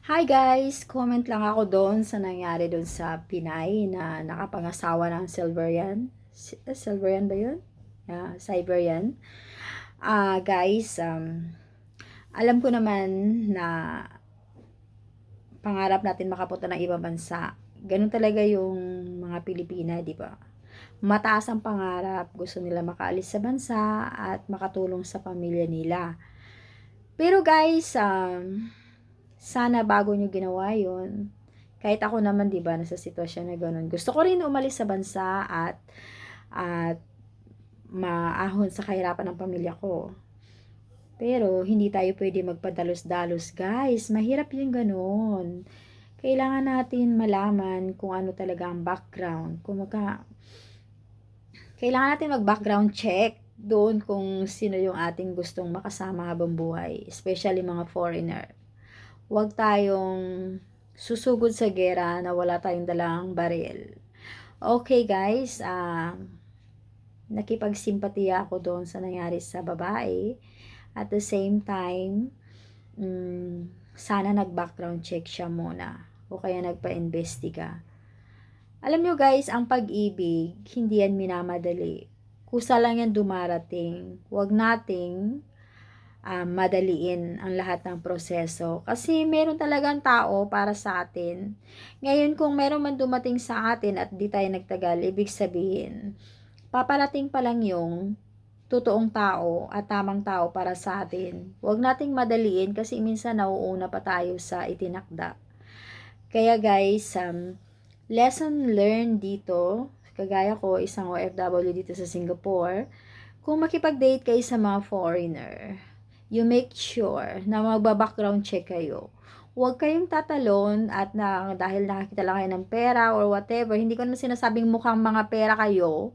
Hi guys! Comment lang ako doon sa nangyari doon sa Pinay na nakapangasawa ng Silverian. Silverian ba yun? Yeah, Siberian. Guys, alam ko naman na pangarap natin makapunta ng ibang bansa. Ganun talaga yung mga Pilipina, di ba? Mataas ang pangarap, gusto nila makaalis sa bansa at makatulong sa pamilya nila. Pero guys, sana bago nyo ginawa yun, kahit ako naman, di ba, nasa sitwasyon na ganun. Gusto ko rin umalis sa bansa at maahon sa kahirapan ng pamilya ko. Pero, hindi tayo pwede magpadalos-dalos, guys. Mahirap yung ganun. Kailangan natin malaman kung ano talaga ang background. Kailangan natin mag-background check doon kung sino yung ating gustong makasama habang buhay. Especially mga foreigner. Huwag tayong susugod sa gera na wala tayong dalang baril. Okay guys, nakipagsimpatiya ako doon sa nangyari sa babae. At the same time, sana nag-background check siya muna. O kaya nagpa-investiga. Alam nyo guys, ang pag-ibig, hindi yan minamadali. Kusa lang yan dumarating. Huwag nating madaliin ang lahat ng proseso. Kasi meron talagang tao para sa atin. Ngayon, kung meron man dumating sa atin at di tayo nagtagal, ibig sabihin, paparating pa lang yung totoong tao at tamang tao para sa atin. Huwag nating madaliin kasi minsan nauuna pa tayo sa itinakda. Kaya guys, lesson learned dito, kagaya ko, isang OFW dito sa Singapore, kung makipag-date kayo sa mga foreigner, you make sure na magba-background check kayo. Huwag kayong tatalon at dahil nakakita lang kayo ng pera or whatever, hindi ko naman sinasabing mukhang mga pera kayo.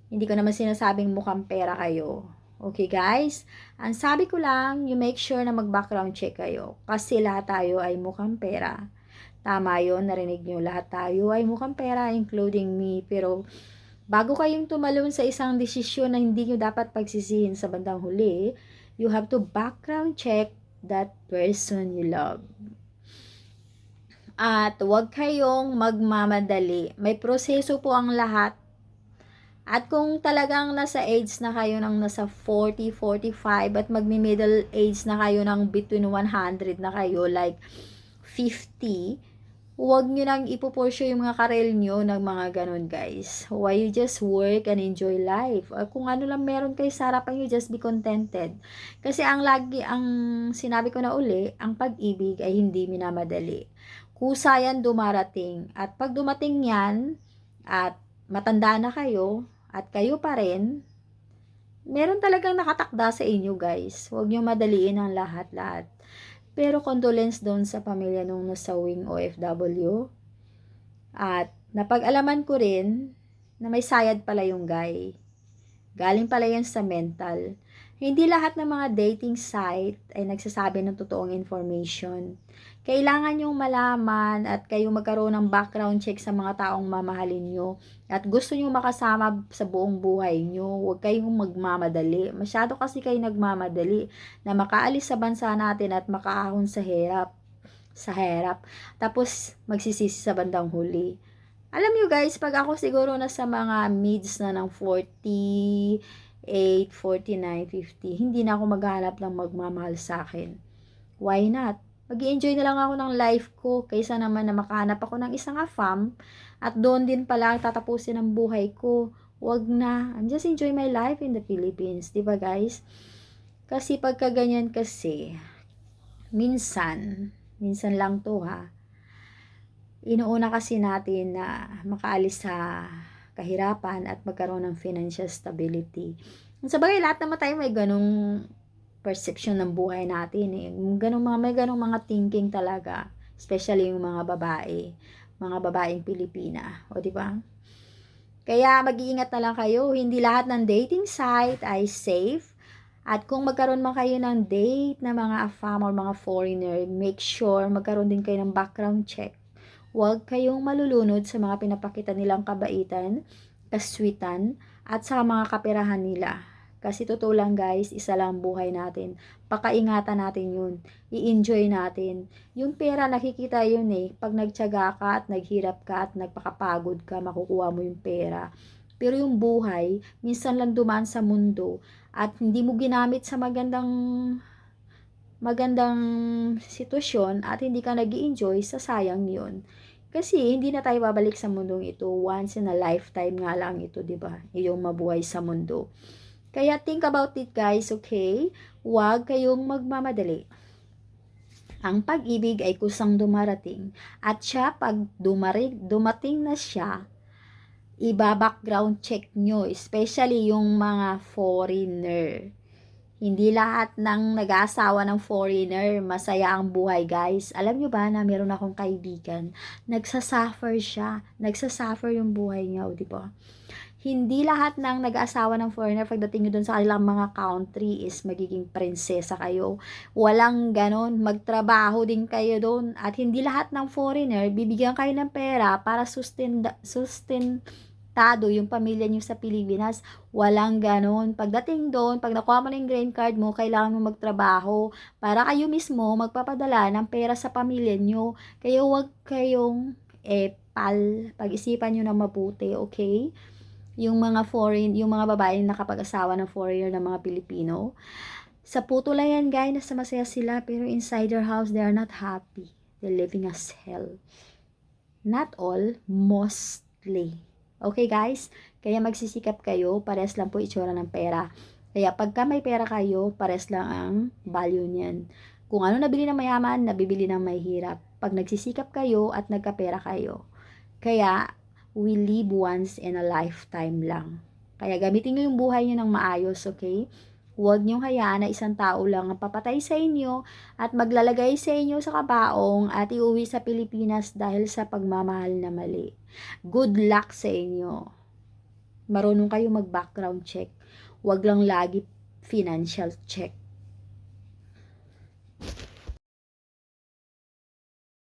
Hindi ko naman sinasabing mukhang pera kayo. Okay guys? Ang sabi ko lang, you make sure na mag-background check kayo. Kasi lahat tayo ay mukhang pera. Tama yun, narinig nyo. Lahat tayo ay mukhang pera, including me. Pero bago kayong tumalon sa isang desisyon na hindi nyo dapat pagsisihin sa bandang huli, you have to background check that person you love. At huwag kayong magmamadali. May proseso po ang lahat. At kung talagang nasa age na kayo ng nasa 40, 45 at magmi-middle age na kayo ng between 100 na kayo, like 50, huwag nyo nang ipupursue yung mga karel nyo ng mga ganun, guys. Why you just work and enjoy life? Kung ano lang meron kayo sa harapan nyo, just be contented. Kasi ang sinabi ko na uli, ang pag-ibig ay hindi minamadali. Kusa yan dumarating. At pag dumating yan, at matanda na kayo, at kayo pa rin, meron talagang nakatakda sa inyo, guys. Huwag nyo madaliin ang lahat-lahat. Pero condolence doon sa pamilya nung nasawing OFW. At napag-alaman ko rin na may sayad pala yung guy. Galing pala yan sa mental. Hindi lahat ng mga dating site ay nagsasabi ng totoong information. Kailangan yung malaman at kayo magkaroon ng background check sa mga taong mamahalin nyo. At gusto nyo makasama sa buong buhay nyo. Huwag kayong magmamadali. Masyado kasi kayo nagmamadali na makaalis sa bansa natin at makaahon sa hirap. Tapos magsisisi sa bandang huli. Alam nyo guys, pag ako siguro nasa mga mids na ng 48, 49, 50, hindi na ako maghanap ng magmamahal sa akin. Why not? Mag-i-enjoy na lang ako ng life ko kaysa naman na makahanap ako ng isang afam at doon din pala tatapusin ang buhay ko. Wag na. I'm just enjoy my life in the Philippines. Diba guys? Kasi pagka ganyan kasi, minsan lang to ha, inuuna kasi natin na makaalis sa kahirapan at magkaroon ng financial stability. Sa bagay, lahat naman tayo may ganong perception ng buhay natin eh. May ganong mga thinking talaga. Especially yung mga babae. Mga babaeng Pilipina. O diba? Kaya mag-iingat na lang kayo. Hindi lahat ng dating site ay safe. At kung magkaroon man kayo ng date na mga AFAM or mga foreigner, make sure magkaroon din kayo ng background check. Huwag kayong malulunod sa mga pinapakita nilang kabaitan, kaswitan, at sa mga kaperahan nila. Kasi totoo lang guys, isa lang ang buhay natin. Pakaingatan natin yun. I-enjoy natin. Yung pera, nakikita yun eh. Pag nagtiyaga ka at naghirap ka at nagpakapagod ka, makukuha mo yung pera. Pero yung buhay, minsan lang dumaan sa mundo at hindi mo ginamit sa magandang sitwasyon at hindi ka nag-i-enjoy, sayang yun. Kasi hindi na tayo babalik sa mundong ito. Once in a lifetime nga lang ito, 'di ba? Yung mabuhay sa mundo. Kaya think about it guys, okay? Huwag kayong magmamadali. Ang pag-ibig ay kusang dumarating at siya pag dumating na siya, iba-background check nyo, especially yung mga foreigner. Hindi lahat ng nag-aasawa ng foreigner masaya ang buhay, guys. Alam nyo ba na meron akong kaibigan, nagsasuffer siya. Nagsasuffer yung buhay niya, di ba? Hindi lahat ng nag-aasawa ng foreigner pagdating nyo dun sa kanilang mga country is magiging prinsesa kayo. Walang ganon. Magtrabaho din kayo dun. At hindi lahat ng foreigner bibigyan kayo ng pera para sustentado yung pamilya niyo sa Pilipinas. Walang ganon. Pagdating doon, pag nakuha mo na yung green card mo, kailangan mo magtrabaho para kayo mismo magpapadala ng pera sa pamilya niyo. Kaya huwag kayong pag-isipan niyo na mabuti, okay? Yung mga babaeng nakapag-asawa ng foreigner ng mga Pilipino, sa puto lang yan, guys, nasa masaya sila, pero inside their house, they are not happy. They're living as hell. Not all, mostly. Okay guys? Kaya magsisikap kayo, pares lang po itsura ng pera. Kaya pagka may pera kayo, pares lang ang value niyan. Kung ano nabili ng mayaman, nabibili ng may hirap. Pag nagsisikap kayo at nagkapera kayo. Kaya, we live once in a lifetime lang. Kaya gamitin nyo yung buhay nyo ng maayos, okay? Huwag niyong hayaan na isang tao lang ang papatay sa inyo at maglalagay sa inyo sa kabaong at iuwi sa Pilipinas dahil sa pagmamahal na mali. Good luck sa inyo. Marunong kayo mag-background check. Huwag lang lagi financial check.